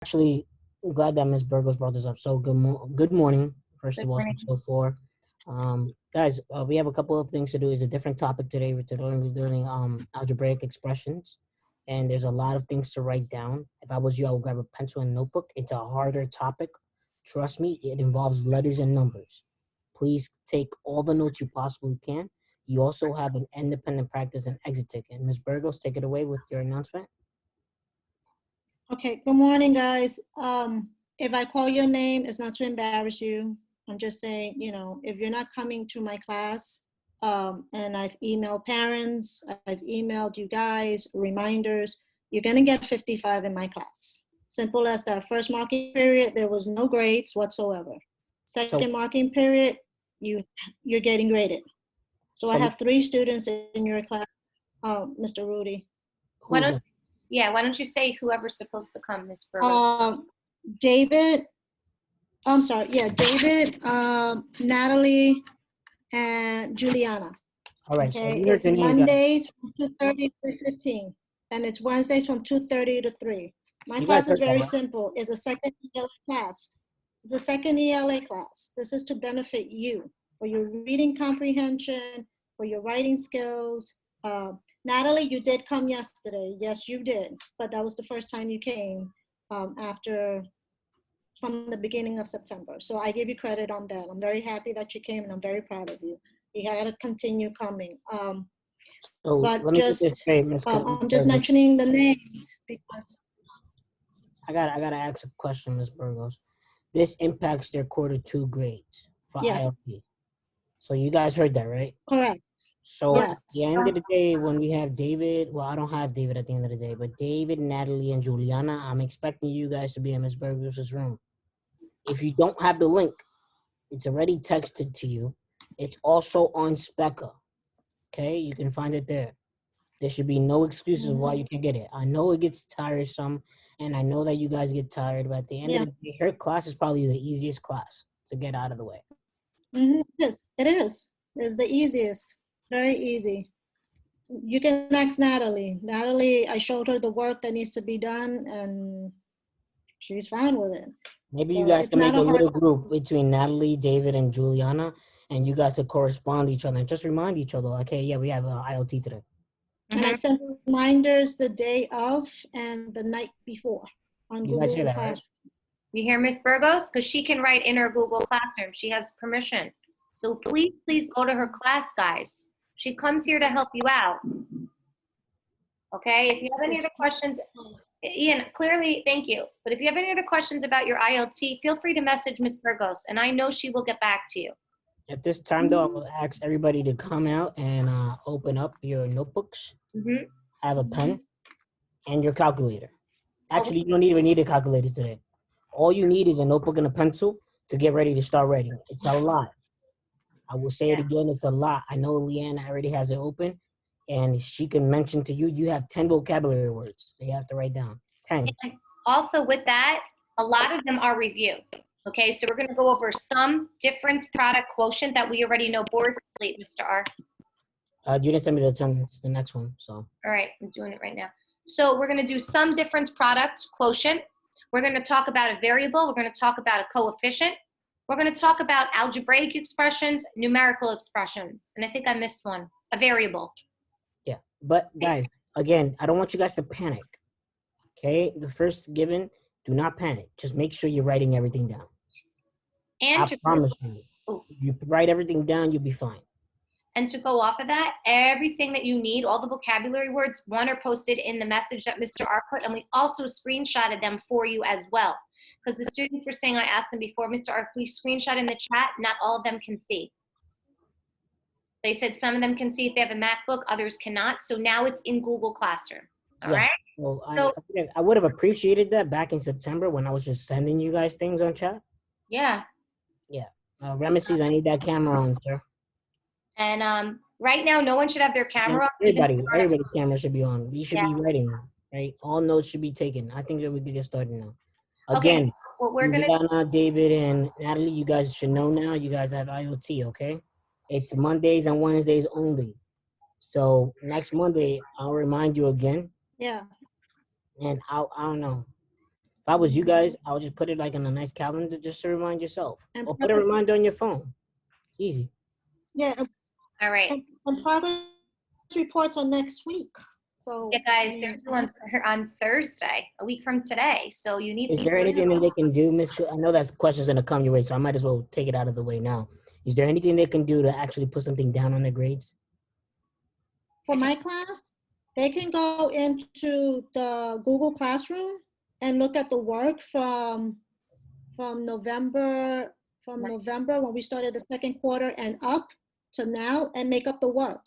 Actually glad that Ms. Burgos brought this up. So good morning, first Good of all. morning. So for guys, we have a couple of things to do. It's a different topic today. We're doing algebraic expressions, and there's a lot of things to write down. If I was you, I would grab a pencil and notebook. It's a harder topic. Trust me, it involves letters and numbers. Please take all the notes you possibly can. You also have an independent practice and exit ticket. Ms. Burgos, take it away with your announcement. Okay, good morning, guys. If I call your name, it's not to embarrass you. I'm just saying, if you're not coming to my class, and I've emailed parents, I've emailed you guys, reminders, you're gonna get 55 in my class. Simple as that. First marking period, there was no grades whatsoever. Second marking period, you're getting graded. So I have 3 students in your class, Mr. Rudy. Why don't you say whoever's supposed to come, Ms. Burgos? David, I'm sorry, David, Natalie, and Juliana. All right, Okay, so it's Mondays from 2:30 to 15, and it's Wednesdays from 2:30 to 3. My class is very simple. It's a second ELA class. It's a second ELA class. This is to benefit you for your reading comprehension, for your writing skills. Natalie, you did come yesterday. Yes, you did. But that was the first time you came from the beginning of September. So I give you credit on that. I'm very happy that you came, and I'm very proud of you. You got to continue coming. But I'm just mentioning the names because I gotta ask a question, Ms. Burgos. This impacts their quarter 2 grades for ILP. So you guys heard that, right? Correct. So at the end of the day, when we have David, well, I don't have David at the end of the day, but David, Natalie, and Juliana, I'm expecting you guys to be in Ms. Burgos' room. If you don't have the link, it's already texted to you. It's also on Specca. Okay, you can find it there. There should be no excuses why you can get it. I know it gets tiresome, and I know that you guys get tired, but at the end of the day, her class is probably the easiest class to get out of the way. It is. It's the easiest. Very easy. You can ask Natalie. Natalie, I showed her the work that needs to be done, and she's fine with it. Maybe you guys can make a little group between Natalie, David, and Juliana, and you guys could correspond to each other and just remind each other, okay, yeah, we have ILT today. And I send reminders the day of and the night before on You Google guys hear that, Classroom. right? You hear Ms. Burgos? Because she can write in her Google Classroom. She has permission. So please go to her class, guys. She comes here to help you out. Okay, if you have any other questions, Ian, clearly, thank you. But if you have any other questions about your ILT, feel free to message Ms. Burgos, and I know she will get back to you. At this time, though, I will ask everybody to come out and open up your notebooks, have a pen, and your calculator. Actually, you don't even need a calculator today. All you need is a notebook and a pencil to get ready to start writing. It's a lot. I will say it again, it's a lot. I know Leanna already has it open, and she can mention to you, you have 10 vocabulary words that you have to write down. 10. And also with that, a lot of them are review. Okay, so we're going to go over some difference product quotient that we already know. Board's asleep, Mr. R. You didn't send me the 10, it's the next one, so. All right, I'm doing it right now. So we're going to do some difference product quotient. We're going to talk about a variable. We're going to talk about a coefficient. We're going to talk about algebraic expressions, numerical expressions. And I think I missed one, a variable. Yeah, but guys, again, I don't want you guys to panic. Okay, the first given, do not panic. Just make sure you're writing everything down. And I promise you, if you write everything down, you'll be fine. And to go off of that, everything that you need, all the vocabulary words, one are posted in the message that Mr. R put, and we also screenshotted them for you as well. Because the students were saying, I asked them before, Mr. R, if we screenshot in the chat, not all of them can see. They said some of them can see if they have a MacBook, others cannot. So now it's in Google Classroom. All right? Well, I would have appreciated that back in September when I was just sending you guys things on chat. Yeah. Yeah. Ramesses, I need that camera on, sir. And right now, no one should have their camera on. Everybody's camera should be on. We should be writing, right? All notes should be taken. I think that we could get started now. Again, okay, what we're gonna David and Natalie, you guys should know now. You guys have IoT, okay? It's Mondays and Wednesdays only. So next Monday, I'll remind you again. Yeah. And I don't know. If I was you guys, I would just put it like in a nice calendar just to remind yourself. And Or put a reminder on your phone. It's easy. yeah, All right. and progress reports are next week. So Yeah, guys, I they're mean, due on Thursday, a week from today. So you need Is to. there anything that they can do, Miss? I know that's questions gonna come your way, so I might as well take it out of the way now. Is there anything they can do to actually put something down on their grades? for my class, they can go into the Google Classroom and look at the work from November when we started the second quarter and up to now and make up the work.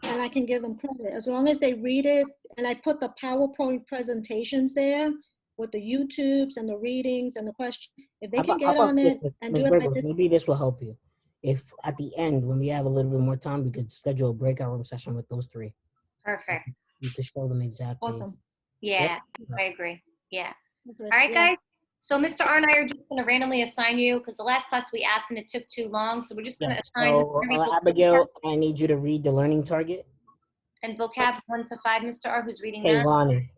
And I can give them credit as long as they read it. And I put the PowerPoint presentations there with the YouTubes and the readings and the questions. If they can get on this, it and Ms. do it by Burgos? this, Maybe this will help you. If at the end, when we have a little bit more time, we could schedule a breakout room session with those three. Perfect. You could show them exactly. awesome. Yeah, Yep. I agree. Yeah. All All right, guys. So Mr. R and I are just going to randomly assign you because the last class we asked and it took too long. So we're just going Yeah. to assign So, Abigail, I need you to read the learning target. and vocab 1 to 5. Mr. R, who's reading that?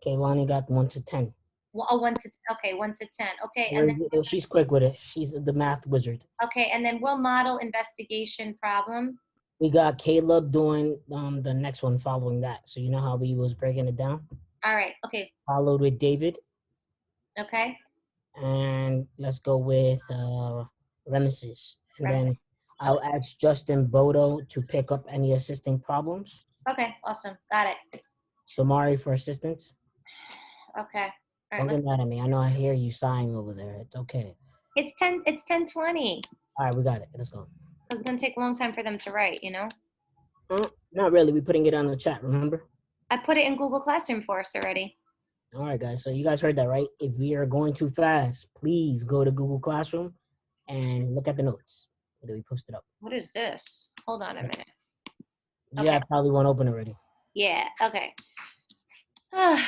Kaylani got 1 to 10. Well, oh, 1 to okay, 1 to 10. Okay, and then She's quick with it. She's the math wizard. okay, and then we'll model investigation problem. We got Caleb doing the next one following that. So you know how we was breaking it down? All right. Okay. Followed with David. Okay. And let's go with Remesis. And then I'll ask Justin Bodo to pick up any assisting problems. Okay. Awesome. Got it. Shamari for assistance. Okay. All Don't right. get mad at me. I know I hear you sighing over there. It's okay. It's 10:20. All right, we got it. Let's go. It's gonna take a long time for them to write. You know. Not really. We're putting it on the chat. Remember? I put it in Google Classroom for us already. All right, guys. So you guys heard that, right? If we are going too fast, please go to Google Classroom and look at the notes that we posted up. What is this? Hold on a minute. You have probably one open already. Yeah. Okay.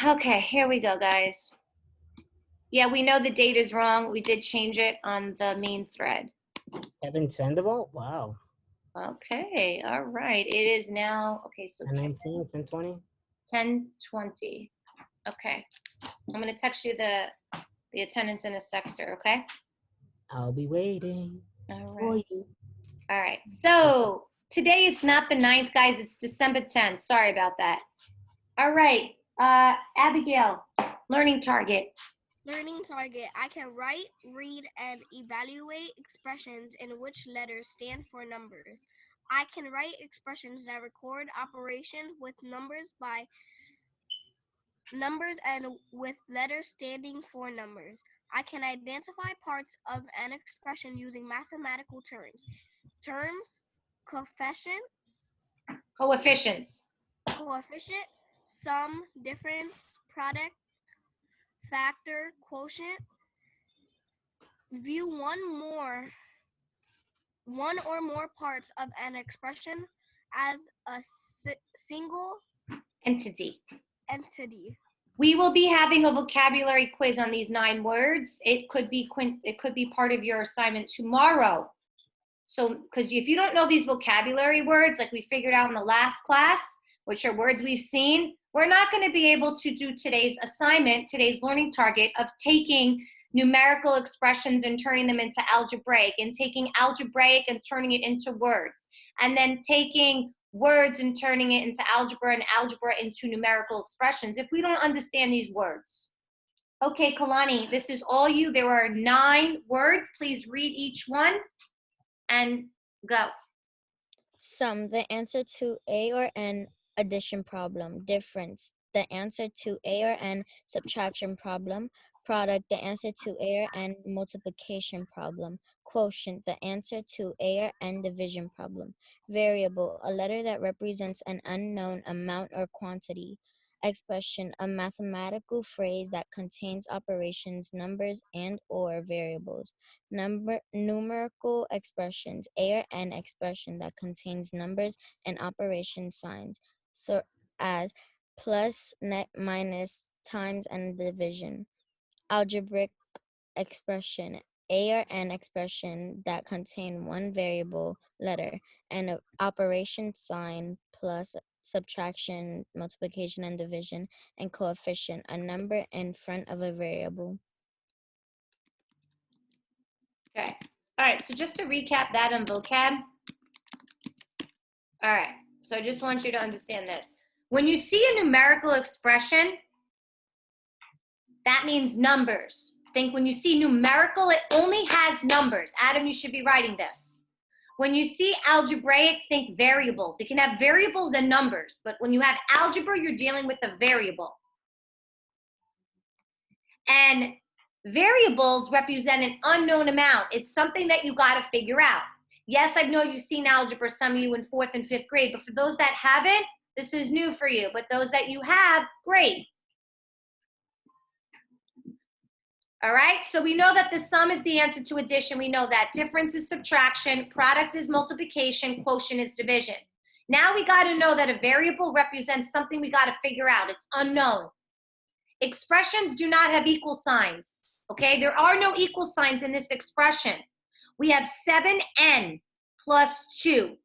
Okay. Here we go, guys. Yeah, we know the date is wrong. We did change it on the main thread. Kevin Sandoval? Wow. Okay. All right. It is now. Okay. So 10:19, 10:20. 10:20. Okay. I'm gonna text you the attendance in a sec, sir. Okay. I'll be waiting for you. All right. So today it's not the 9th, guys. It's December 10th. Sorry about that. All right. Abigail, learning target. Learning target. I can write, read, and evaluate expressions in which letters stand for numbers. I can write expressions that record operations with numbers and with letters standing for numbers. I can identify parts of an expression using mathematical terms. Coefficients. Coefficient, sum, difference, product, factor, quotient. View one or more parts of an expression as a single Entity. entity. We will be having a vocabulary quiz on these 9 words. It could be part of your assignment tomorrow. So, because if you don't know these vocabulary words, like we figured out in the last class, which are words we've seen, we're not going to be able to do today's assignment, today's learning target of taking numerical expressions and turning them into algebraic, and taking algebraic and turning it into words, and then taking words and turning it into algebra and algebra into numerical expressions if we don't understand these words. Okay, Kalani, this is all you. There are 9 words. Please read each one and go. Sum, the answer to A or N addition problem. Difference, the answer to A or N subtraction problem. Product, the answer to A or N multiplication problem. Quotient, the answer to A or N division problem. Variable, a letter that represents an unknown amount or quantity. Expression, a mathematical phrase that contains operations, numbers, and or variables. Numerical expressions, A or N expression that contains numbers and operation signs, so as plus, net, minus, times, and division. Algebraic expression, A or N expression that contain one variable letter and an operation sign plus subtraction, multiplication, and division, and coefficient, a number in front of a variable. Okay. All right, so just to recap that on vocab. All right, so I just want you to understand this. When you see a numerical expression, that means numbers. Think when you see numerical, it only has numbers. Adam, you should be writing this. When you see algebraic, think variables. It can have variables and numbers, but when you have algebra, you're dealing with a variable. And variables represent an unknown amount. It's something that you got to figure out. Yes, I know you've seen algebra, some of you in 4th and 5th grade, but for those that haven't, this is new for you. But those that you have, great. All right, so we know that the sum is the answer to addition. We know that difference is subtraction, product is multiplication, quotient is division. Now we got to know that a variable represents something we got to figure out. It's unknown. Expressions do not have equal signs, okay? There are no equal signs in this expression. We have 7n plus 2.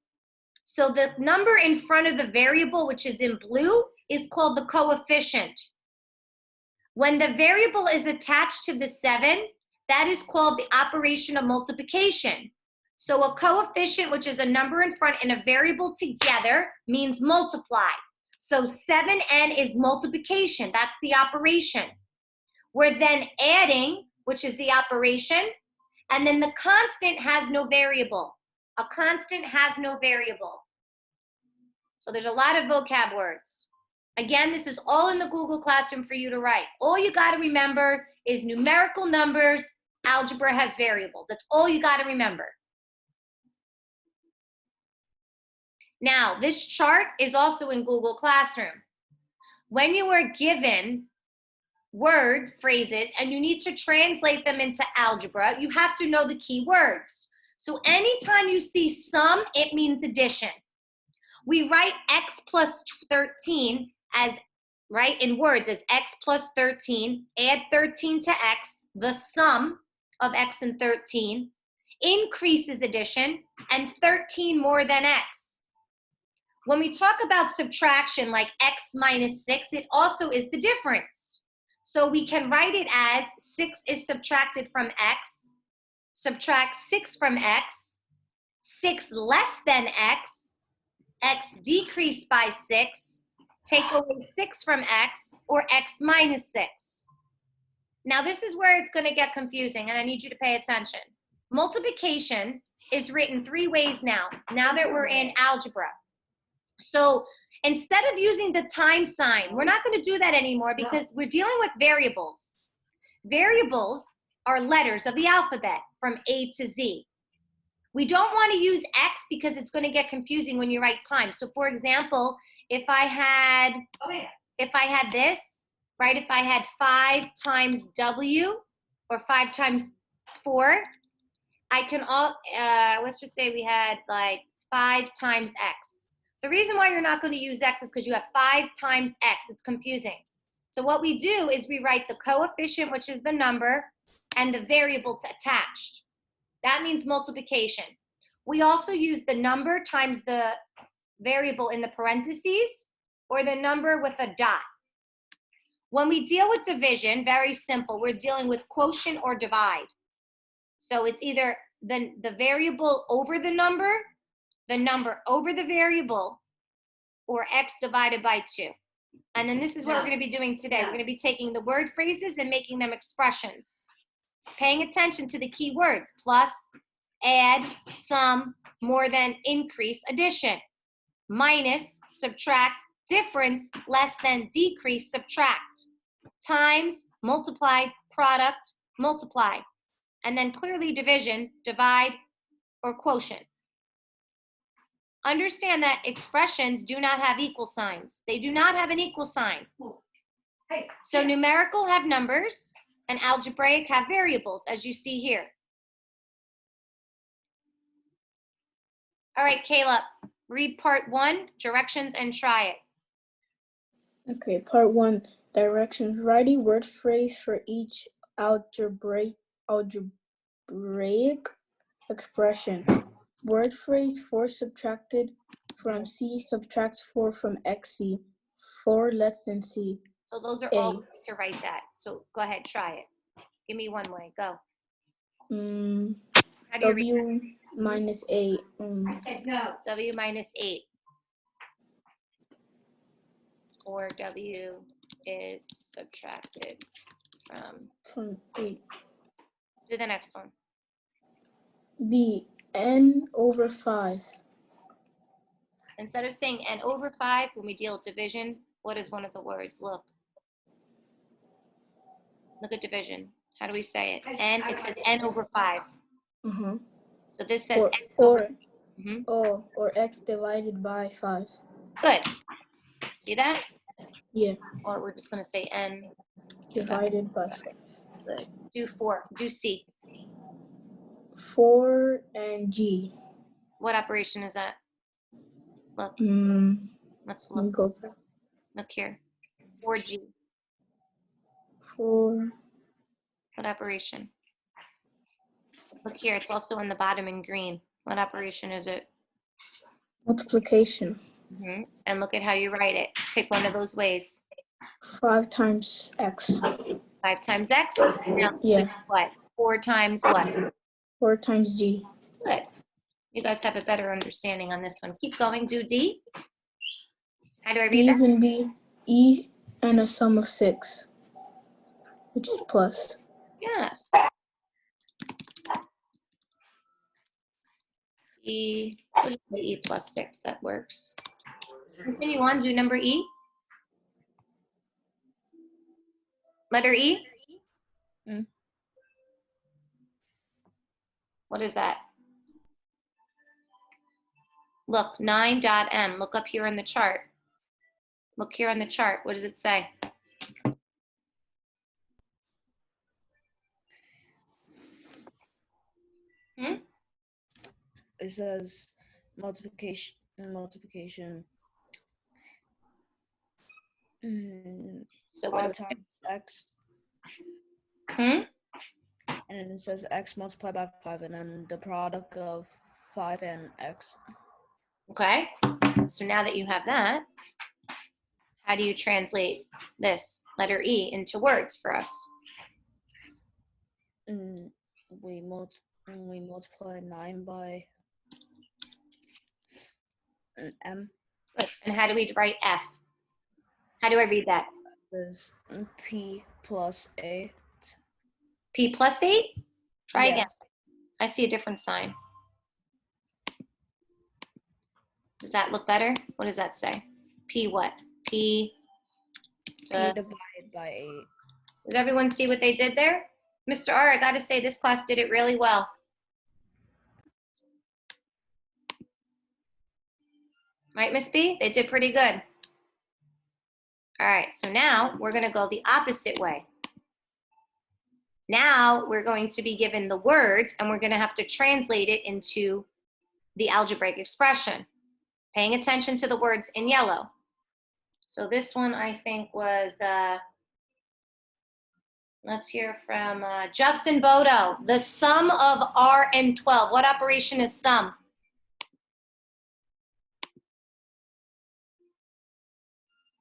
So the number in front of the variable, which is in blue, is called the coefficient. When the variable is attached to the 7, that is called the operation of multiplication. So a coefficient, which is a number in front, and a variable together means multiply. So 7n is multiplication. That's the operation. We're then adding, which is the operation, and then the constant has no variable. A constant has no variable. So there's a lot of vocab words. Again, this is all in the Google Classroom for you to write. All you got to remember is numerical numbers, algebra has variables. That's all you got to remember. Now, this chart is also in Google Classroom. When you are given word phrases and you need to translate them into algebra, you have to know the key words. So anytime you see sum, it means addition. We write x plus 13 as, right, in words as x plus 13, add 13 to x, the sum of x and 13, increases addition, and 13 more than x. When we talk about subtraction, like x minus 6, it also is the difference. So we can write it as 6 is subtracted from x, subtract 6 from x, 6 less than x decreased by 6, take away 6 from x, or x minus 6. Now this is where it's going to get confusing, and I need you to pay attention. Multiplication is written 3 ways now that we're in algebra. So instead of using the time sign, we're not going to do that anymore because we're dealing with variables. Variables are letters of the alphabet from A to Z. We don't want to use X because it's going to get confusing when you write time. So for example, if I had this, right, if I had 5 times W or 5 times 4, I can let's just say we had like 5 times X. The reason why you're not going to use X is because you have 5 times X. It's confusing. So what we do is we write the coefficient, which is the number, and the variable attached. That means multiplication. We also use the number times the variable in the parentheses, or the number with a dot. When we deal with division, very simple, we're dealing with quotient or divide. So it's either the variable over the number over the variable, or x divided by 2. And then this is what we're going to be doing today. We're going to be taking the word phrases and making them expressions. Paying attention to the key words: plus, add, sum, more than, increase, addition, minus, subtract, difference, less than, decrease, subtract, times, multiply, product, multiply, and then clearly division, divide, or quotient. Understand that expressions do not have equal signs. They do not have an equal sign. So numerical have numbers, and algebraic have variables, as you see here. All right, Caleb, read part 1, directions, and try it. Okay, part 1, directions. Write a word phrase for each algebraic expression. Word phrase: 4 subtracted from C subtracts 4 from XC. 4 less than C. So those are all ways to write that. So go ahead, try it. Give me one way. Go. How do you read W minus 8. W minus 8? Or W is subtracted From 8. do the next one. B, N over 5. Instead of saying n over 5, when we deal with division, what is one of the words? Look at division. How do we say it? N, it says n over 5. Uh-huh. So this says x Or, over. Mhm. or X divided by 5. Good. See that? Yeah, Or we're just going to say n divided by 5. Good. Do 4. Do C. 4 and G. What operation is that? Look. Let's Let me look. go back. Look here. 4G. 4. What operation? Look here. It's also in the bottom in green. What operation is it? Multiplication. And look at how you write it. Pick one of those ways. 5 times X. 5 times X. Now, Yeah. what? 4 times what? 4 times G. Good. You guys have a better understanding on this one. Keep going. Do D. How do I read D that? is in B. E and a sum of 6, which is plus. Yes. E, so just say E plus 6, that works. Continue on, do number E. Letter E. What is that? Look, 9.m. Look up here in the chart. Look here on the chart. What does it say? It says multiplication. So 5 times X. Hmm? And then it says X multiplied by 5, and then the product of 5 and X. Okay. So now that you have that, how do you translate this letter E into words for us? We multiply 9 by M. Good. And how do we write F? How do I read that? Is P plus 8. P plus 8? Try Yeah. again. I see a different sign. Does that look better? What does that say? P what? P Divided by 8. Does everyone see what they did there? Mr. R, I gotta say this class did it really well. Right, Miss B? They did pretty good. All right, so now we're gonna go the opposite way. Now we're going to be given the words and we're gonna have to translate it into the algebraic expression, paying attention to the words in yellow. So this one I think was, let's hear from Justin Bodo. The sum of R and 12. What operation is sum?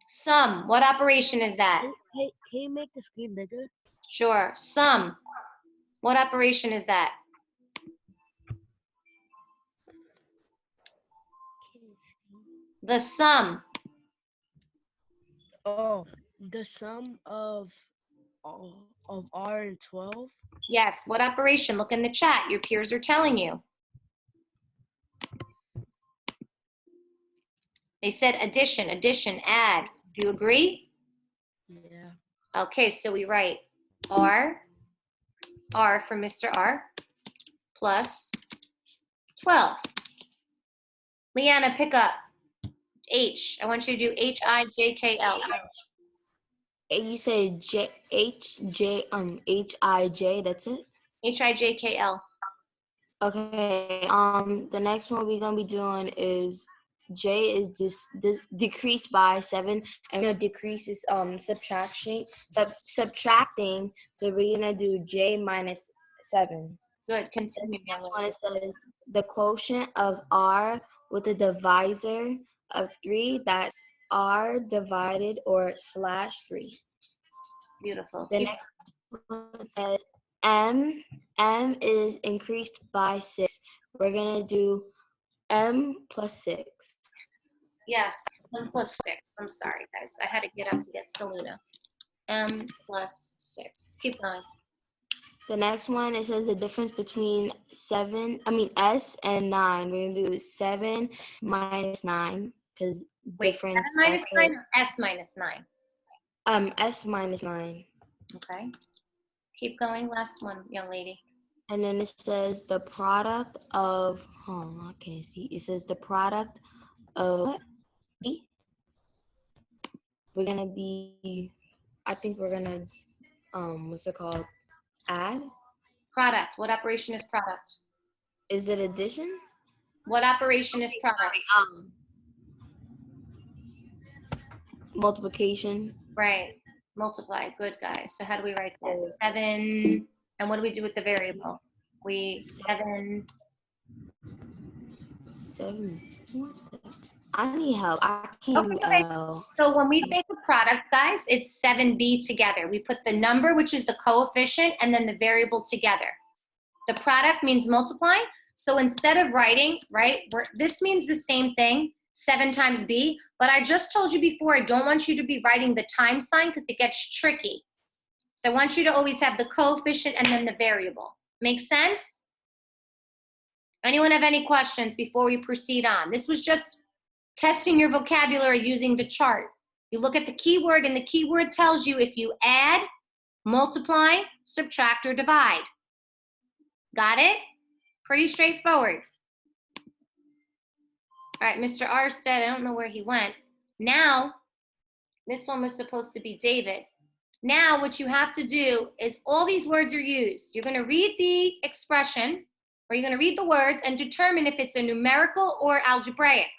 Sum. What operation is that? Can you make the screen bigger? Sure. Sum. What operation is that? The sum. Oh, the sum of R and 12. Yes. What operation? Look in the chat. Your peers are telling you. They said addition, add. Do you agree? Yeah. Okay, so we write R for Mr. R, plus 12. Leanna, pick up. H. I want you to do H-I-J-K-L. You say H-I-J, that's it? H-I-J-K-L. Okay, the next one we're gonna be doing is J is decreased by 7, and we're gonna decrease is subtracting, so we're gonna do J minus 7. Good, continue. And the next one, it says the quotient of R with a divisor of 3, that's R divided or slash 3. Beautiful. The next one says M is increased by 6. We're gonna do M plus 6. Yes, M plus 6. I'm sorry, guys. I had to get up to get Selena. M plus 6. Keep going. The next one, it says the difference between S and 9. We're gonna do 7 minus 9 because Wait, 7 difference. minus 9 or S minus 9? S minus 9. Okay. Keep going. Last one, young lady. And then it says the product of, I can't see. It says the product of, we're gonna be, I think we're gonna, what's it called? Add? Product. What operation is product? Is it addition? What operation is product? Sorry, multiplication. Right. Multiply. Good, guys. So how do we write that? 7. And what do we do with the variable? 7. 7. What the? I need help. I can't. Okay. So when we think of product, guys, it's 7b together. We put the number, which is the coefficient, and then the variable together. The product means multiply. So instead of writing, right, this means the same thing, 7 times b, but I just told you before, I don't want you to be writing the time sign because it gets tricky. So I want you to always have the coefficient and then the variable. Make sense? Anyone have any questions before we proceed on? This was just testing your vocabulary using the chart. You look at the keyword, and the keyword tells you if you add, multiply, subtract, or divide. Got it? Pretty straightforward. All right, Mr. R said, I don't know where he went. Now, this one was supposed to be David. Now, what you have to do is all these words are used. You're going to read the expression, or you're going to read the words and determine if it's a numerical or algebraic.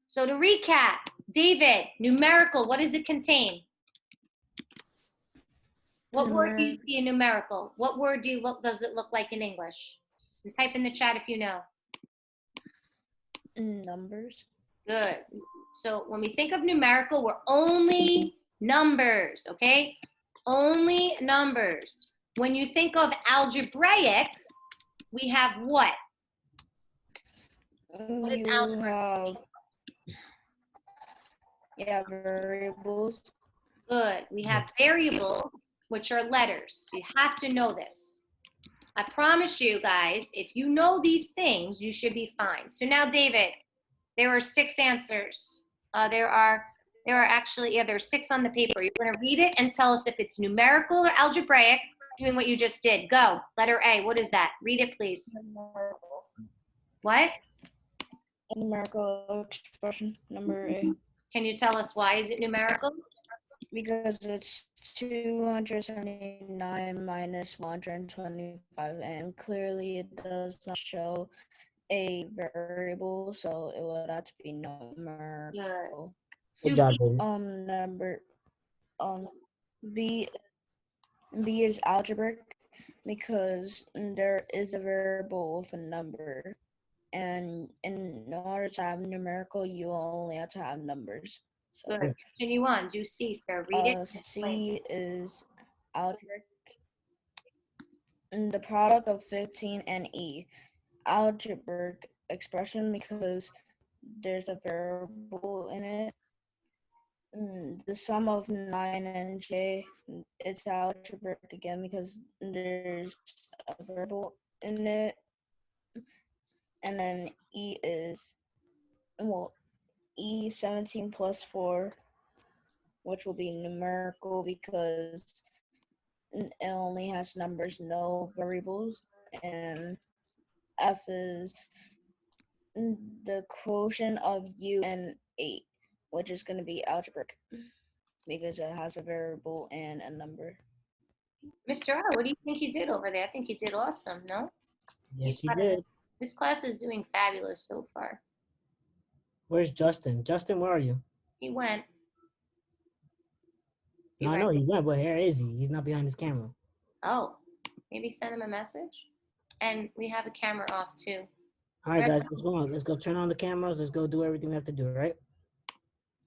So to recap, David, numerical, what does it contain? What word do you see in numerical? What word does it look like in English? And type in the chat if you know. Numbers. Good. So when we think of numerical, we're only numbers, okay? Only numbers. When you think of algebraic, we have what? What is algebraic? Variables. Good. We have variables, which are letters. You have to know this. I promise you guys, if you know these things, you should be fine. So now, David, there are 6 answers. There are actually, there's 6 on the paper. You're going to read it and tell us if it's numerical or algebraic, doing what you just did. Go. Letter A. What is that? Read it, please. Numerical. What? A numerical expression, number A. Can you tell us why is it numerical? Because it's 279 minus 125, and clearly it does not show a variable, so it would have to be numerical. Good job, David. Number B is algebraic because there is a variable with a number, and in order to have numerical, you only have to have numbers. So, good. Continue on. Do C, sir. Read it. C is algebraic. And the product of 15 and E. Algebraic expression because there's a variable in it. The sum of 9 and J, it's algebraic again because there's a variable in it. And then E is, E 17 plus 4, which will be numerical because it only has numbers, no variables. And F is the quotient of U and 8, which is going to be algebraic because it has a variable and a number. Mr. R, what do you think you did over there? I think you did awesome, no? Yes, you did. This class is doing fabulous so far. Where's Justin? Justin, where are you? He went. No, I know he went, but where is he? He's not behind his camera. Oh, maybe send him a message. And we have a camera off too. All right, guys, let's go on. Let's go turn on the cameras. Let's go do everything we have to do, right?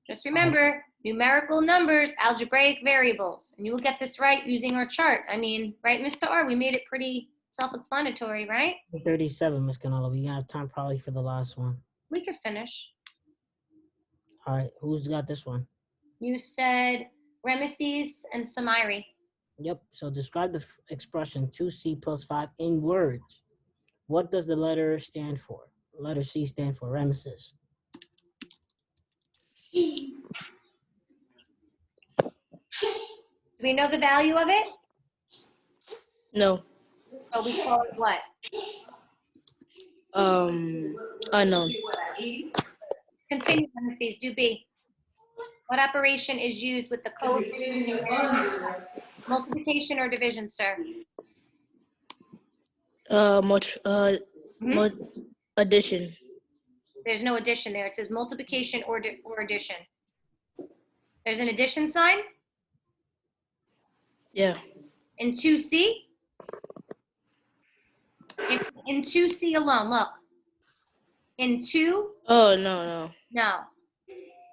Just remember, Numerical numbers, algebraic variables. And you will get this right using our chart. I mean, right, Mr. R? We made it pretty self-explanatory, right? 37, Miss Canola. We have time probably for the last one. We could finish. All right, who's got this one? You said Rameses and Samiri. Yep, so describe the expression 2C plus 5 in words. What does the letter stand for? Letter C stand for Rameses. Do we know the value of it? No. So we call it what? Unknown. Continue, Rameses, do B. What operation is used with the code? Multiplication or division, sir? Addition. There's no addition there. It says multiplication or addition. There's an addition sign Yeah. in 2C. In 2C alone, look. In 2, Oh, no. no.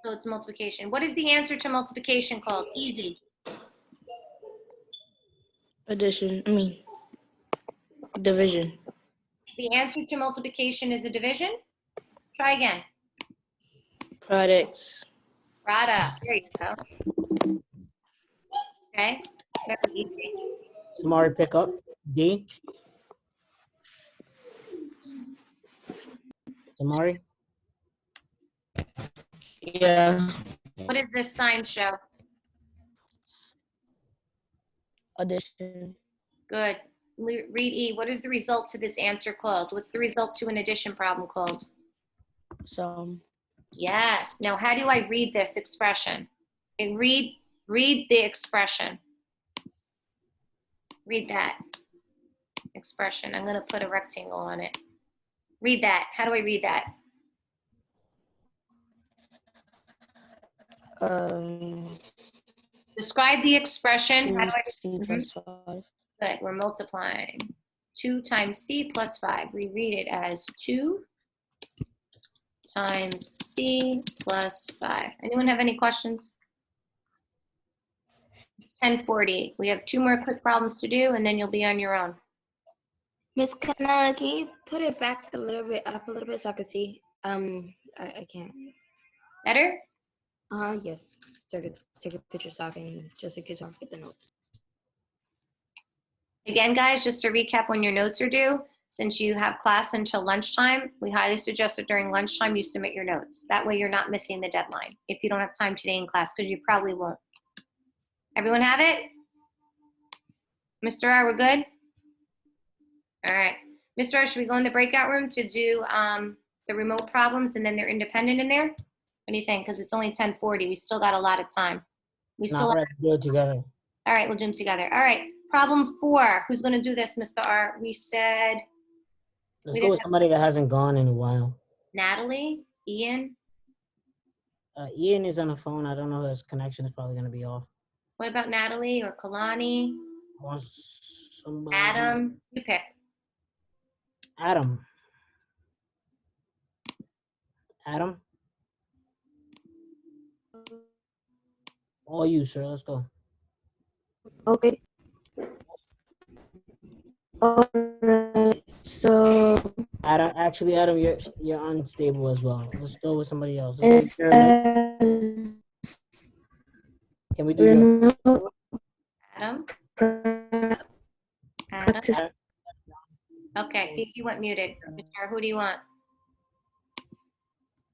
So it's multiplication. What is the answer to multiplication called? Easy. Addition. Division. The answer to multiplication is a division. Try again. Products. Product. There you go. Okay. Very easy. Samari, pick up. D. Samari? Yeah. What does this sign show? Addition. Good. Read E. What is the result to this answer called? What's the result to an addition problem called? Sum. Yes. Now, how do I read this expression? Okay, read the expression. Read that expression. I'm going to put a rectangle on it. Read that. How do I read that? Describe the expression. How do I? C plus 5. Good. We're multiplying. 2 times C plus 5. We read it as 2 times C plus 5. Anyone have any questions? It's 10:40. We have 2 more quick problems to do, and then you'll be on your own. Miss Canella, can you put it back a little bit, up a little bit so I can see? I can't. Better? Yes. Take a picture so I can, just in case I forget the notes. Again, guys, just to recap when your notes are due, since you have class until lunchtime, we highly suggest that during lunchtime you submit your notes. That way you're not missing the deadline if you don't have time today in class, because you probably won't. Everyone have it? Mr. R, we're good? All right. Mr. R, should we go in the breakout room to do the remote problems and then they're independent in there? What do you think? Because it's only 10:40. We still got a lot of time. We still Not do it together. All right, we'll do them together. All right. Problem 4. Who's going to do this, Mr. R? We said Let's go with somebody that hasn't gone in a while. Natalie, Ian. Ian is on the phone. I don't know, his connection is probably going to be off. What about Natalie or Kalani? Somebody. Adam. You pick. Adam. All you, sir. Let's go. Okay. All right. So Adam, you're unstable as well. Let's go with somebody else. Can we do Adam? practice. Okay, he went muted. Mr. Who do you want?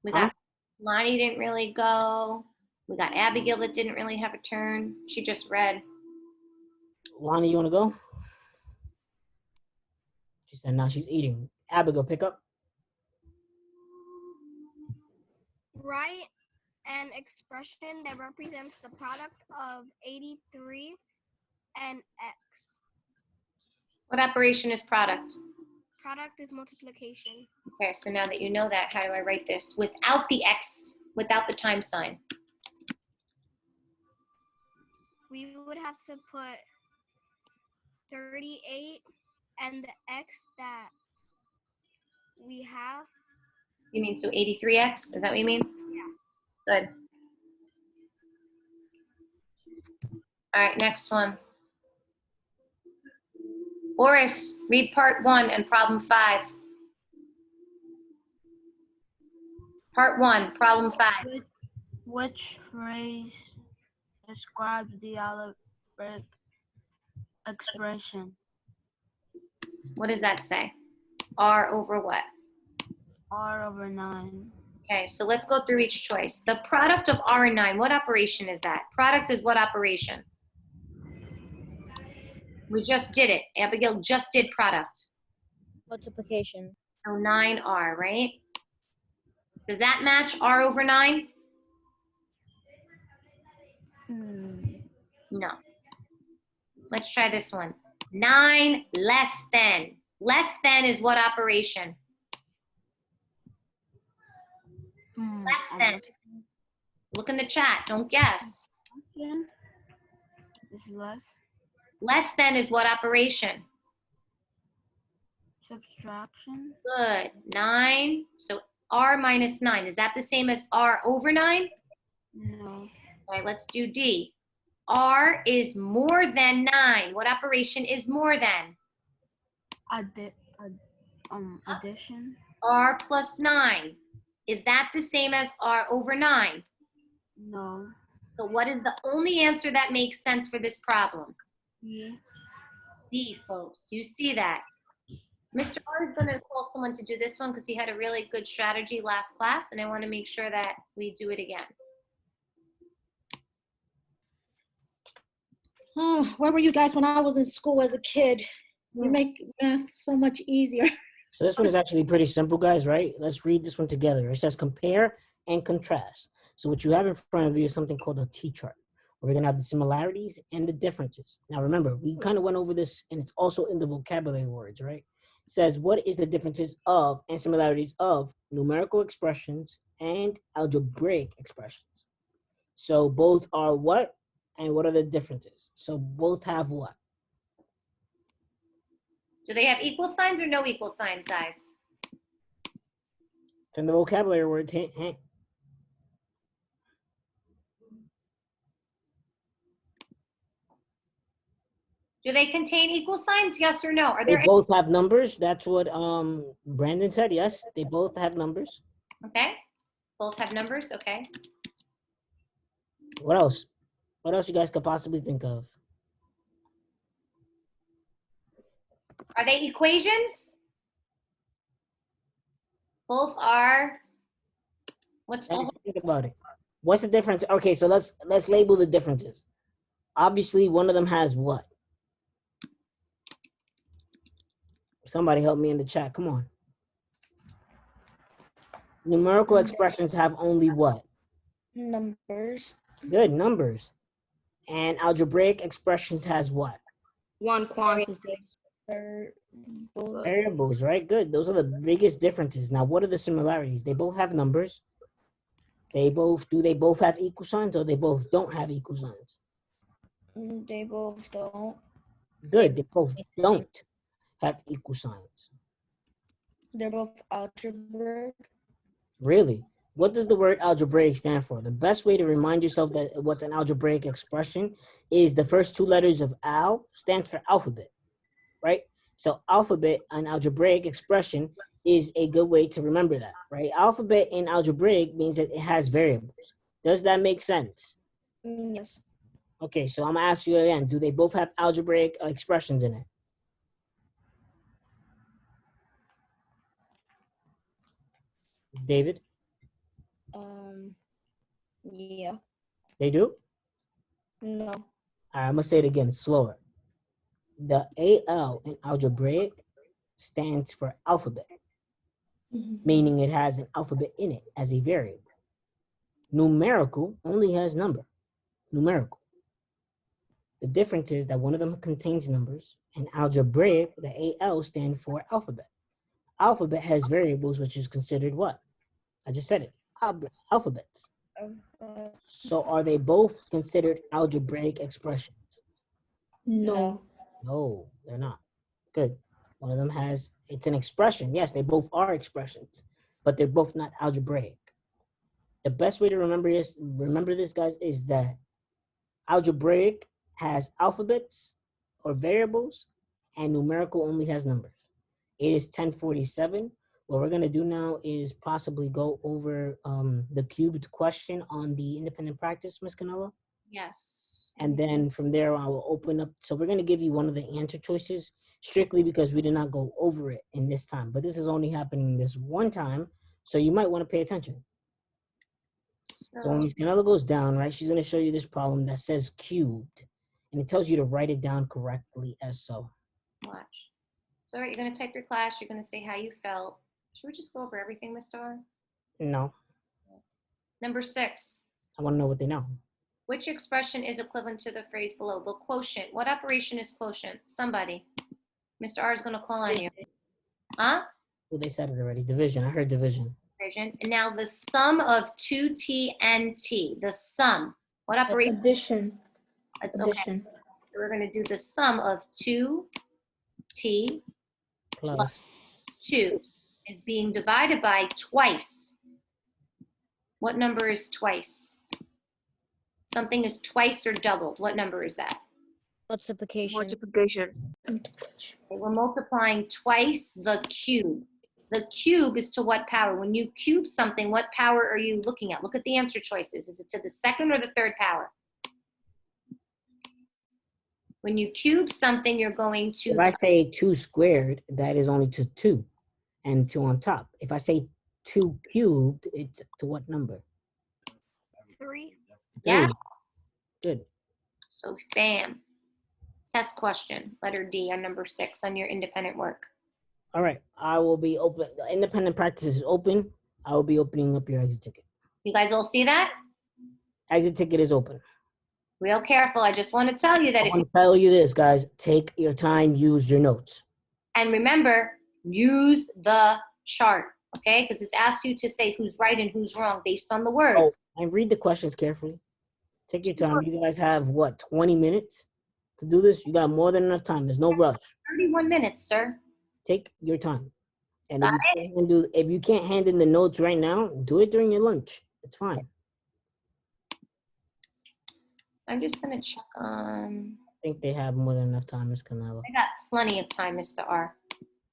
We got Lonnie didn't really go. We got Abigail that didn't really have a turn. She just read. Lonnie, you want to go? She said, now she's eating. Abigail, pick up. Write an expression that represents the product of 83 and x. What operation is product? Product is multiplication. Okay, so now that you know that, how do I write this? Without the x, without the time sign. We would have to put 38 and the x that we have. You mean so 83x? Is that what you mean? Yeah. Good. All right, next one. Boris, read part 1 and problem 5. Part 1, problem 5. Which phrase describes the algebraic expression? What does that say? R over what? R/9. Okay, so let's go through each choice. The product of R and 9, what operation is that? Product is what operation? We just did it. Abigail just did product. Multiplication. So 9R, right? Does that match R over 9? No. Let's try this one. 9 less than. Less than is what operation? Less than. Look in the chat. Don't guess. Is less. Less than is what operation? Subtraction. Good. 9. So R minus 9. Is that the same as R over 9? No. All right, let's do D. R is more than 9. What operation is more than? Addition. R plus 9. Is that the same as R over 9? No. So what is the only answer that makes sense for this problem? Yeah. B, folks. You see that? Mr. R is going to call someone to do this one because he had a really good strategy last class, and I want to make sure that we do it again. Oh, where were you guys when I was in school as a kid? You make math so much easier. So this one is actually pretty simple, guys, right? Let's read this one together. It says compare and contrast. So what you have in front of you is something called a T-chart, where we're gonna have the similarities and the differences. Now remember, we kind of went over this, and it's also in the vocabulary words, right? It says, what is the differences of and similarities of numerical expressions and algebraic expressions? So both are what, and what are the differences? So both have what? Do they have equal signs or no equal signs, guys? It's in the vocabulary word. Hint, hint. Do they contain equal signs? Yes or no? Are They there both have numbers. That's what Brandon said. Yes, they both have numbers. Okay. Both have numbers. Okay. What else? What else you guys could possibly think of? Are they equations? Both are. What's the Guys, think about it. What's the difference? Okay, so let's label the differences. Obviously, one of them has what? Somebody help me in the chat. Come on. Numerical expressions have only what? Numbers. Good, numbers. And algebraic expressions has what? One quantity. Variables, right? Good. Those are the biggest differences. Now, what are the similarities? They both have numbers. They both have equal signs, or they both don't have equal signs? They both don't. Good. They both don't have equal signs. They're both algebraic. Really? What does the word algebraic stand for? The best way to remind yourself that what's an algebraic expression is the first two letters of al stands for alphabet, right? So alphabet, an algebraic expression, is a good way to remember that, right? Alphabet in algebraic means that it has variables. Does that make sense? Yes. Okay, so I'm gonna ask you again, do they both have algebraic expressions in it? David? Yeah. They do? No. All right, I'm gonna say it again, slower. The AL in algebraic stands for alphabet, meaning it has an alphabet in it as a variable. Numerical only has number, numerical. The difference is that one of them contains numbers, and algebraic, the AL, stand for alphabet. Alphabet has variables, which is considered what? I just said it, alphabets. So are they both considered algebraic expressions? No. No, they're not. Good. One of them has, it's an expression. Yes, they both are expressions, but they're both not algebraic. The best way to remember this, guys, is that algebraic has alphabets or variables, and numerical only has numbers. It is 10:47. What we're gonna do now is possibly go over the cubed question on the independent practice, Miss Canella. Yes. And then from there, I will open up. So we're gonna give you one of the answer choices strictly because we did not go over it in this time. But this is only happening this one time, so you might want to pay attention. So when Miss Canella goes down, right, she's gonna show you this problem that says cubed, and it tells you to write it down correctly as so. Watch. So, all right, you're going to type your class. You're going to say how you felt. Should we just go over everything, Mr. R? No, Number 6. I want to know what they know. Which expression is equivalent to the phrase below? The quotient. What operation is quotient? Somebody. Mr. R is going to call on you. Huh? Well, they said it already. Division. I heard division. Division. And now the sum of 2t and t. The sum. What operation? Addition. It's Addition. okay. We're going to do the sum of 2t Plus 2 is being divided by twice. What number is twice? Something is twice or doubled. What number is that? Multiplication. Multiplication. Okay, we're multiplying twice the cube. The cube is to what power? When you cube something, what power are you looking at? Look at the answer choices. Is it to the second or the third power? When you cube something, you're going to... If I say 2 squared, that is only to 2 and 2 on top. If I say 2 cubed, it's to what number? 3. 3. Yes. Good. So bam. Test question, letter D on number 6 on your independent work. All right. I will be open. The independent practice is open. I will be opening up your exit ticket. You guys all see that? Exit ticket is open. Real careful. I just want to tell you that I if want to tell you this, guys. Take your time. Use your notes. and remember, use the chart, okay? Because it's asked you to say who's right and who's wrong based on the words. Oh, and read the questions carefully. Take your time. You guys have, what, 20 minutes to do this? You got more than enough time. There's no rush. 31 minutes, sir. Take your time. And Got if you can't hand in the notes right now, do it during your lunch. It's fine. I'm just going to check on... I think they have more than enough time, Ms. Canelo. I got plenty of time, Mr. R.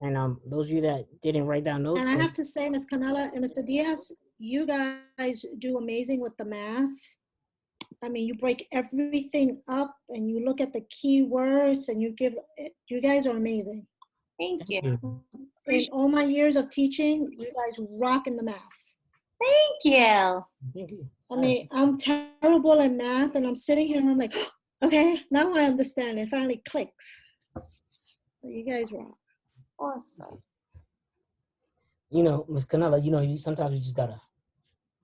And those of you that didn't write down notes. And I have to say, Ms. Canela and Mr. Diaz, you guys do amazing with the math. I mean, you break everything up and you look at the key words and you guys are amazing. Thank you. In all my years of teaching, you guys rock in the math. Thank you. Thank you. I mean, I'm terrible at math and I'm sitting here and I'm like, okay, now I understand. It finally clicks. So you guys rock. Awesome. You know, Ms. Canela, you know, sometimes we just gotta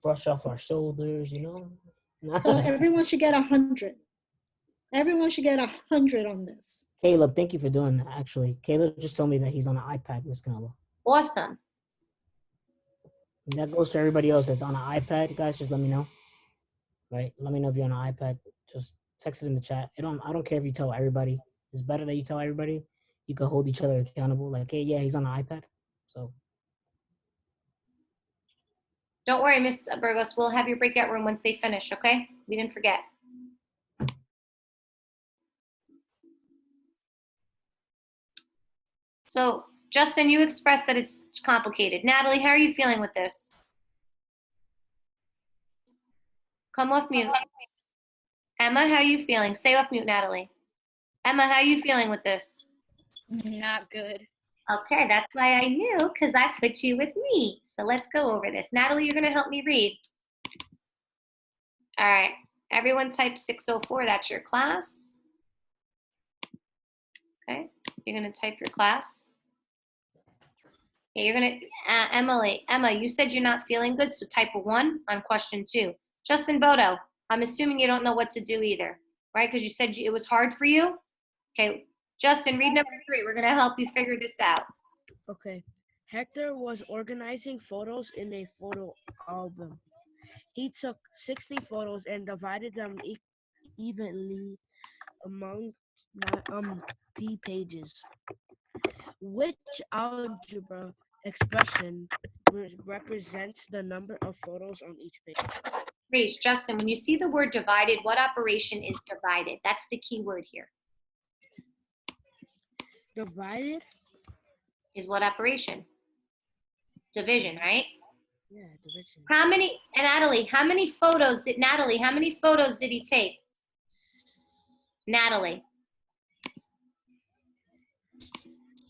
brush off our shoulders, you know. So everyone should get 100. Everyone should get 100 on this. Caleb, thank you for doing that, actually. Caleb just told me that he's on an iPad, Ms. Canela. Awesome. And that goes to everybody else that's on an iPad. Guys, just let me know. Right? Let me know if you're on an iPad. Just text it in the chat. I don't care if you tell everybody. It's better that you tell everybody. You can hold each other accountable. Like, hey, yeah, he's on an iPad. So Don't worry, Miss Burgos. We'll have your breakout room once they finish, okay? We didn't forget. So, Justin, you expressed that it's complicated. Natalie, how are you feeling with this? Come off mute. Emma, how are you feeling? Stay off mute, Natalie. Emma, how are you feeling with this? Not good. Okay, that's why I knew, because I put you with me. So let's go over this. Natalie, you're going to help me read. All right. Everyone type 604. That's your class. Okay. You're going to type your class. Okay, you're going to, Emma, you said you're not feeling good, so type a 1 on question 2. Justin Bodo, I'm assuming you don't know what to do either, right? Because you said it was hard for you. Okay. Justin, read number 3. We're going to help you figure this out. Okay. Hector was organizing photos in a photo album. He took 60 photos and divided them evenly among P pages. Which algebra expression represents the number of photos on each page? Grace, Justin, when you see the word divided, what operation is divided? That's the key word here. Divided? Is what operation? Division, right? Yeah, division. How many, and Natalie, how many photos did he take? Natalie.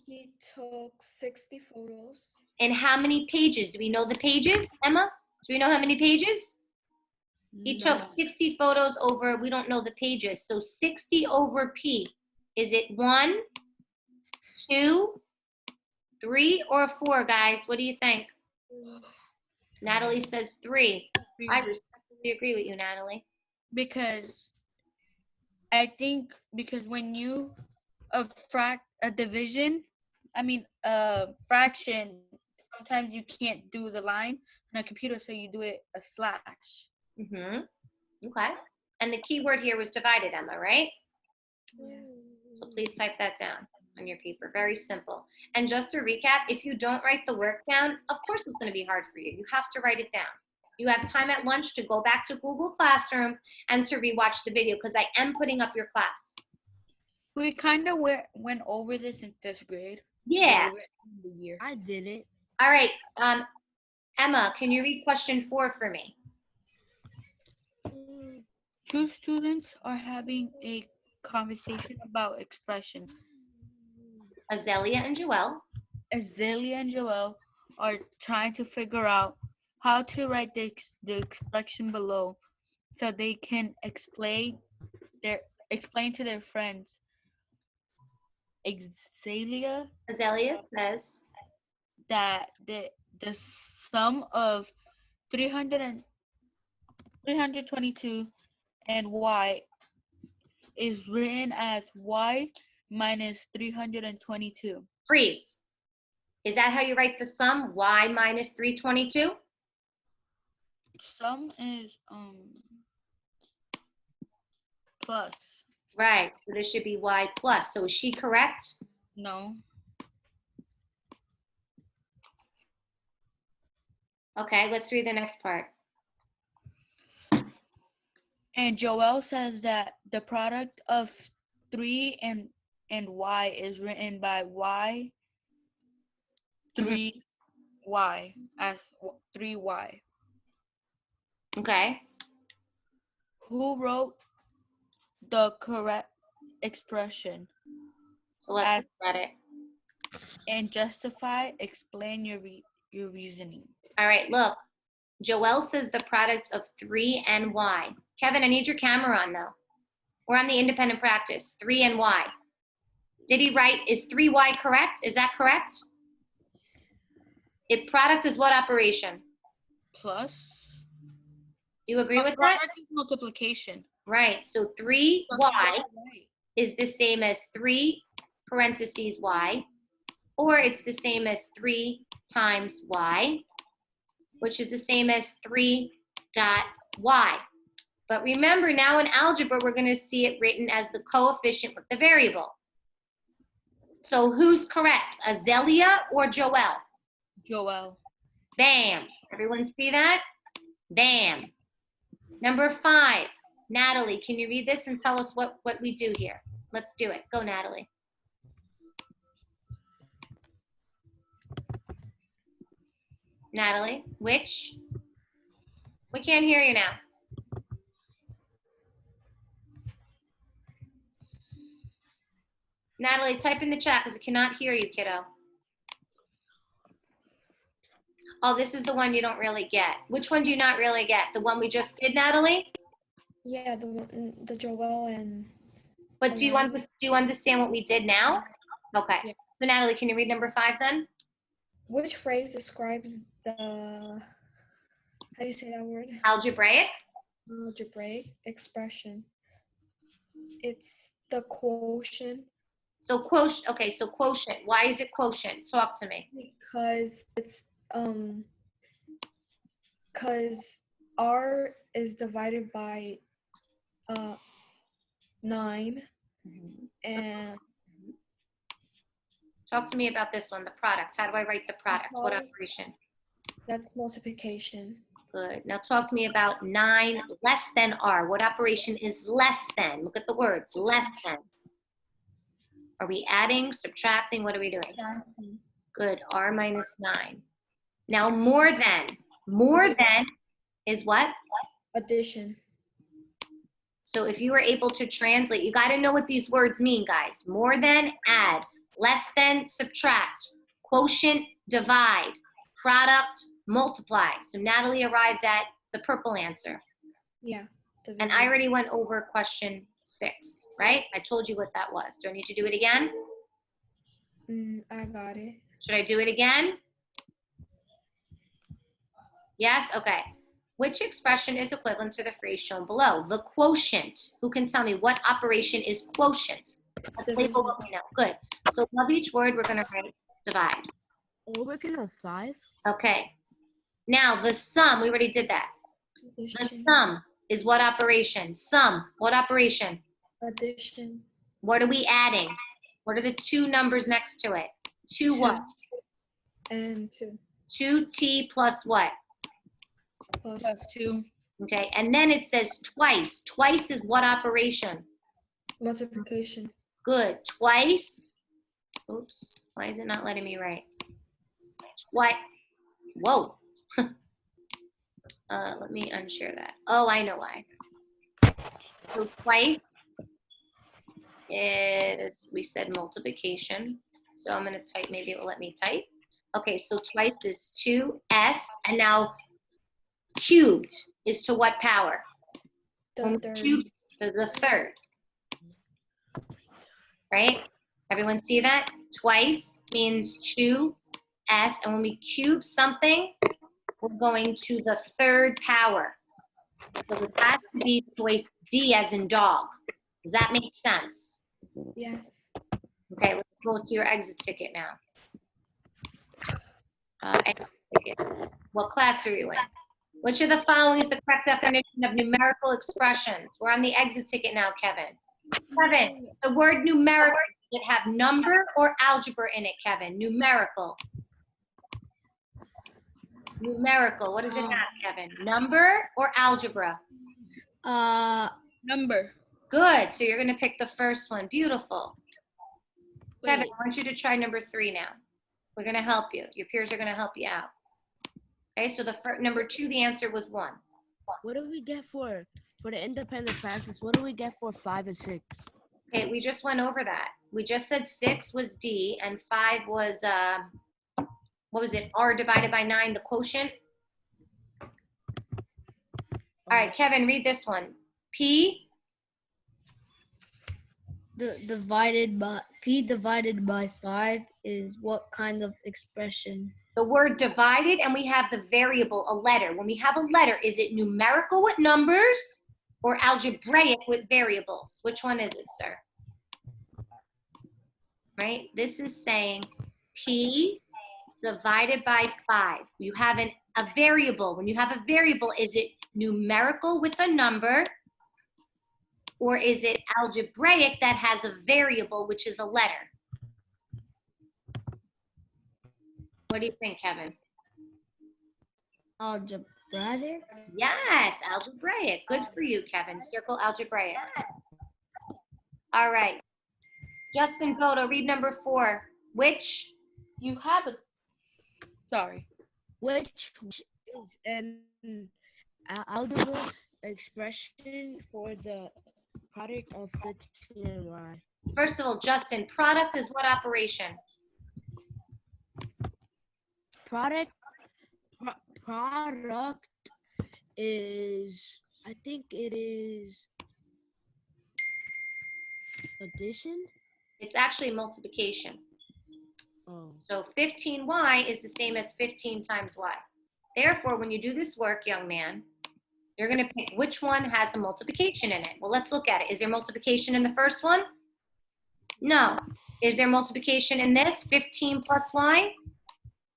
He took 60 photos. And how many pages? Do we know the pages, Emma? Do we know how many pages? He took 60 photos over, we don't know the pages. So 60 over P. Is it 1, 2, 3, or 4, guys? What do you think? Natalie says 3. I respectfully agree with you, Natalie. Because I think when you a fraction, sometimes you can't do the line on a computer, so you do it a slash. Okay. And the key word here was divided, Emma, right? Yeah. So please type that down on your paper. Very simple. And just to recap, if you don't write the work down, of course it's going to be hard for you. You have to write it down. You have time at lunch to go back to Google Classroom and to rewatch the video because I am putting up your class. We kind of went over this in 5th grade. Yeah. The year. I did it. All right. Emma, can you read question 4 for me? 2 students are having a conversation about expression. Azalea and Joelle. Azalea and Joelle are trying to figure out how to write the expression below so they can explain to their friends. Azalea says that the sum of 322 and y is written as y minus 322. Freeze. Is that how you write the sum? Y minus 322? Sum is plus. Right. So this should be y plus. So is she correct? No. Okay, let's read the next part. And Joelle says that the product of 3 and y is written by y 3y as 3y. Okay. Who wrote the correct expression? So let's look at it. And justify, explain your reasoning. All right, look. Joelle says the product of 3 and y. Kevin, I need your camera on though. We're on the independent practice, 3 and y. Did he write, is 3y correct? Is that correct? If product is what operation? Plus. You agree with that? Product is multiplication. Right, so 3y is the same as 3 parentheses y, or it's the same as 3 times y, which is the same as 3 dot y. But remember, now in algebra, we're going to see it written as the coefficient with the variable. So who's correct, Azalea or Joelle? Joelle. Bam. Everyone see that? Bam. Number 5, Natalie, can you read this and tell us what we do here? Let's do it. Go, Natalie. Natalie, which? We can't hear you now. Natalie, type in the chat because I cannot hear you, kiddo. Oh, this is the one you don't really get. Which one do you not really get? The one we just did, Natalie? Yeah, the Joelle and. But do you understand what we did now? Okay. Yeah. So Natalie, can you read number 5 then? Which phrase describes the, how do you say that word? Algebraic. Algebraic expression. It's the quotient. So quotient, okay, so quotient. Why is it quotient? Talk to me. Because it's, because R is divided by 9 and talk to me about this one, the product. How do I write the product? What operation? That's multiplication. Good. Now talk to me about 9 less than R. What operation is less than? Look at the words, less than. Are we adding, subtracting? What are we doing? Good. R minus 9. Now more than. More than is what? Addition. So if you were able to translate, you got to know what these words mean, guys. More than, add. Less than, subtract. Quotient, divide. Product, multiply. So Natalie arrived at the purple answer. Yeah. And I already went over question 6, right? I told you what that was. Do I need to do it again? I got it. Should I do it again? Yes? Okay. Which expression is equivalent to the phrase shown below? The quotient. Who can tell me what operation is quotient? Let's label what we know. Good. So above each word, we're going to write divide. We're working on 5. Okay. Now the sum, we already did that. The sum is what operation? Sum, what operation? Addition. What are we adding? What are the 2 numbers next to it? 2 what? And 2. 2t plus what? Plus 2. Okay, and then it says twice. Twice is what operation? multiplication. Good. Twice. Oops. Why is it not letting me write? Twice. Whoa. Let me unshare that. Oh, I know why. So twice is, we said multiplication. So I'm going to type, maybe it will let me type. Okay, so twice is 2s. And now cubed is to what power? The third. Cubed to the third. Right? Everyone see that? Twice means 2s. And when we cube something, we're going to the third power. So it has to be choice D as in dog. Does that make sense? Yes. Okay, let's go to your exit ticket now. Exit ticket. What class are you in? Which of the following is the correct definition of numerical expressions? We're on the exit ticket now, Kevin. Kevin, the word numerical, does it have number or algebra in it, Kevin? Numerical. Numerical, what does it have, Kevin? Number or algebra? Number. Good, so you're gonna pick the first one, beautiful. Kevin, I want you to try number 3 now. We're gonna help you, your peers are gonna help you out. Okay, so the number 2, the answer was 1. What do we get for the independent classes? What do we get for 5 and 6? Okay, we just went over that. We just said 6 was D and 5 was, what was it? R divided by 9, the quotient. All right, Kevin, read this one. P. P divided by 5 is what kind of expression? The word divided, and we have the variable, a letter. When we have a letter, is it numerical with numbers or algebraic with variables? Which one is it, sir? Right? This is saying P divided by 5. You have a variable. When you have a variable, is it numerical with a number, or is it algebraic that has a variable, which is a letter? What do you think, Kevin? Algebraic? Yes, algebraic. Good for you, Kevin. Circle algebraic. All right. Justin Goto, read number 4. Which? You have a, sorry. Which is an algebra expression for the product of 15 and y. First of all, Justin, product is what operation? Product is, I think it is addition. It's actually multiplication. Oh. So 15y is the same as 15 times y. Therefore, when you do this work, young man, you're going to pick which one has a multiplication in it. Well, let's look at it. Is there multiplication in the first one? No. Is there multiplication in this, 15 plus y?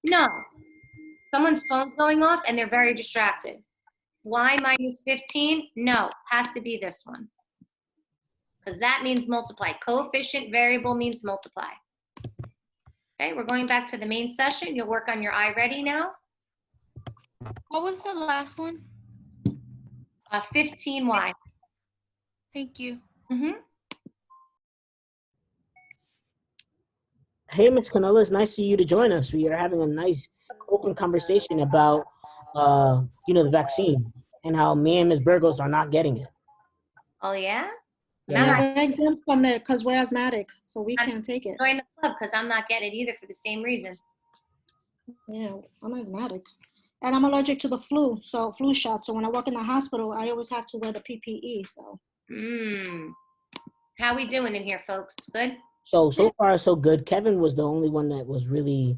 No. Someone's phone's going off and they're very distracted. Y minus 15? No, has to be this one. Because that means multiply. Coefficient variable means multiply. Okay, we're going back to the main session. You'll work on your iReady now. What was the last one? 15Y. Thank you. Mm-hmm. Hey, Ms. Canella, it's nice for you to join us. We are having a nice open conversation about, the vaccine and how me and Ms. Burgos are not getting it. Oh, yeah? Yeah. We're exempt from it because we're asthmatic, so we can't take it. Join the club because I'm not getting it either for the same reason. Yeah, I'm asthmatic. And I'm allergic to the flu, so flu shot. So when I work in the hospital, I always have to wear the PPE, so. How we doing in here, folks? Good? So far, so good. Kevin was the only one that was really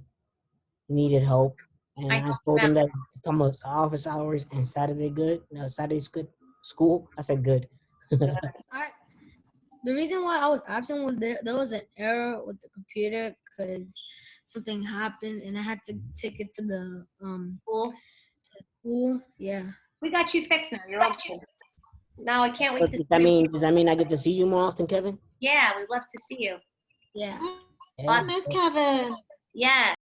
needed help. And I told him that to come to office hours and Saturday good. No, Saturday's good. School. I said good. The reason why I was absent was there was an error with the computer because something happened and I had to take it to the school. Yeah. We got you fixed now. You're all good. Now I can't wait But to does see that mean I get to see you more often, Kevin? Yeah, we'd love to see you. Yeah. I miss Kevin. Yeah.